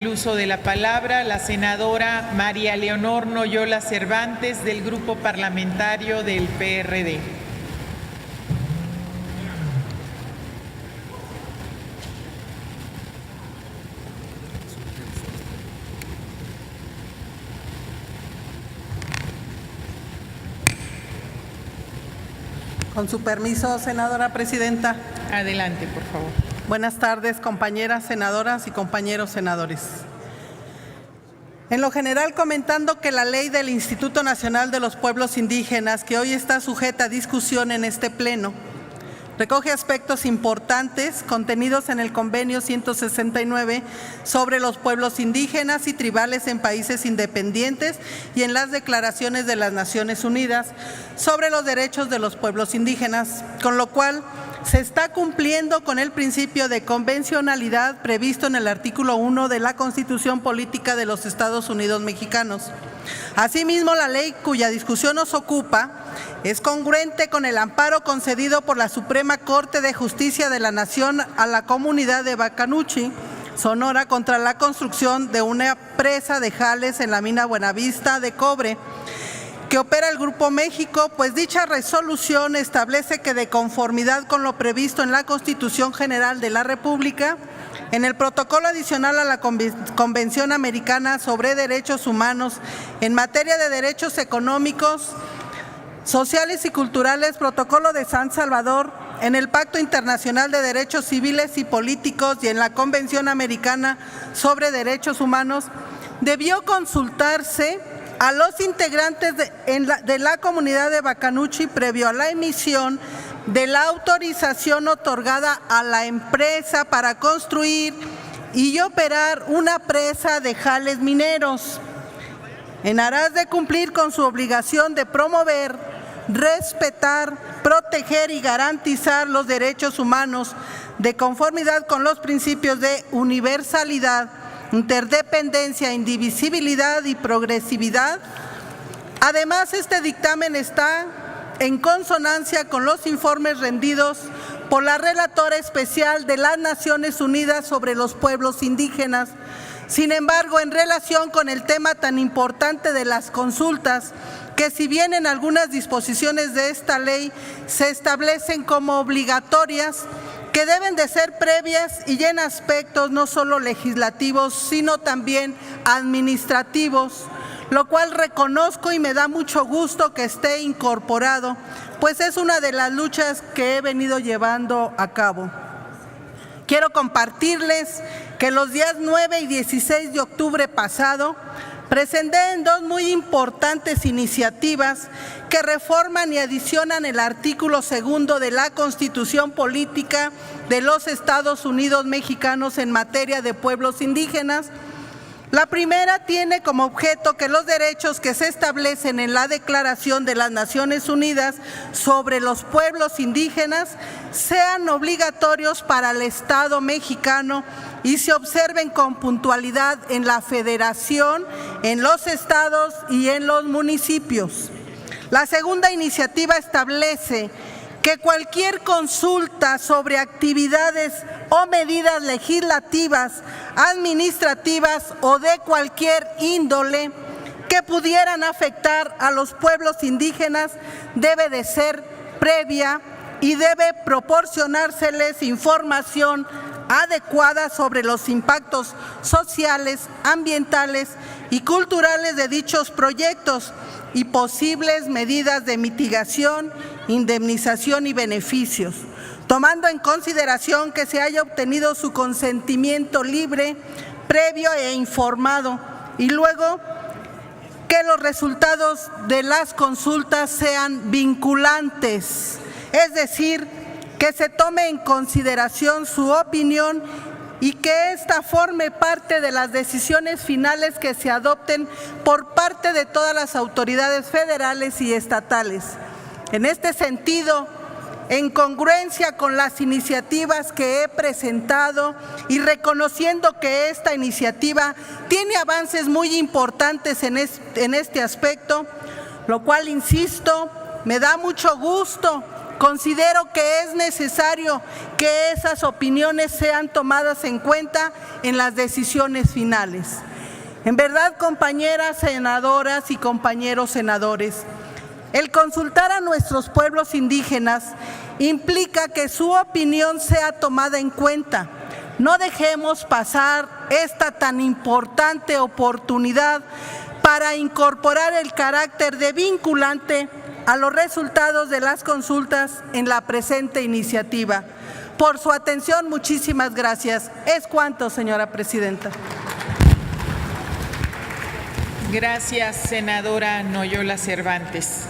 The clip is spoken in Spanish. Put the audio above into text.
El uso de la palabra la senadora María Leonor Noyola Cervantes del Grupo Parlamentario del PRD. Con su permiso, senadora presidenta. Adelante, por favor. Buenas tardes, compañeras senadoras y compañeros senadores. En lo general, comentando que la ley del Instituto Nacional de los Pueblos Indígenas, que hoy está sujeta a discusión en este pleno, recoge aspectos importantes contenidos en el Convenio 169 sobre los pueblos indígenas y tribales en países independientes y en las declaraciones de las Naciones Unidas sobre los derechos de los pueblos indígenas, con lo cual se está cumpliendo con el principio de convencionalidad previsto en el artículo 1 de la Constitución Política de los Estados Unidos Mexicanos. Asimismo, la ley cuya discusión nos ocupa es congruente con el amparo concedido por la Suprema Corte de Justicia de la Nación a la comunidad de Bacanuchi, Sonora, contra la construcción de una presa de jales en la mina Buenavista de cobre que opera el Grupo México, pues dicha resolución establece que de conformidad con lo previsto en la Constitución General de la República, en el protocolo adicional a la Convención Americana sobre Derechos Humanos en materia de derechos económicos, sociales y culturales, protocolo de San Salvador, en el Pacto Internacional de Derechos Civiles y Políticos y en la Convención Americana sobre Derechos Humanos, debió consultarse a los integrantes de la comunidad de Bacanuchi previo a la emisión de la autorización otorgada a la empresa para construir y operar una presa de jales mineros, en aras de cumplir con su obligación de promover, respetar, proteger y garantizar los derechos humanos de conformidad con los principios de universalidad, interdependencia, indivisibilidad y progresividad. Además, este dictamen está en consonancia con los informes rendidos por la relatora especial de las Naciones Unidas sobre los pueblos indígenas. Sin embargo, en relación con el tema tan importante de las consultas, que si bien en algunas disposiciones de esta ley se establecen como obligatorias, que deben de ser previas y en aspectos no solo legislativos, sino también administrativos, lo cual reconozco y me da mucho gusto que esté incorporado, pues es una de las luchas que he venido llevando a cabo. Quiero compartirles que los días 9 y 16 de octubre pasado presenté en dos muy importantes iniciativas que reforman y adicionan el artículo 2 de la Constitución Política de los Estados Unidos Mexicanos en materia de pueblos indígenas. La primera tiene como objeto que los derechos que se establecen en la Declaración de las Naciones Unidas sobre los pueblos indígenas sean obligatorios para el Estado mexicano y se observen con puntualidad en la Federación, en los estados y en los municipios. La segunda iniciativa establece que cualquier consulta sobre actividades o medidas legislativas, administrativas o de cualquier índole que pudieran afectar a los pueblos indígenas debe de ser previa y debe proporcionárseles información adecuada sobre los impactos sociales, ambientales y culturales de dichos proyectos y posibles medidas de mitigación, indemnización y beneficios, tomando en consideración que se haya obtenido su consentimiento libre, previo e informado, y luego que los resultados de las consultas sean vinculantes, es decir, que se tome en consideración su opinión y que ésta forme parte de las decisiones finales que se adopten por parte de todas las autoridades federales y estatales. En este sentido, en congruencia con las iniciativas que he presentado y reconociendo que esta iniciativa tiene avances muy importantes en este aspecto, lo cual, insisto, me da mucho gusto considero que es necesario que esas opiniones sean tomadas en cuenta en las decisiones finales. En verdad, compañeras senadoras y compañeros senadores, el consultar a nuestros pueblos indígenas implica que su opinión sea tomada en cuenta. No dejemos pasar esta tan importante oportunidad para incorporar el carácter de vinculante a los resultados de las consultas en la presente iniciativa. Por su atención, muchísimas gracias. Es cuanto, señora presidenta. Gracias, senadora Noyola Cervantes.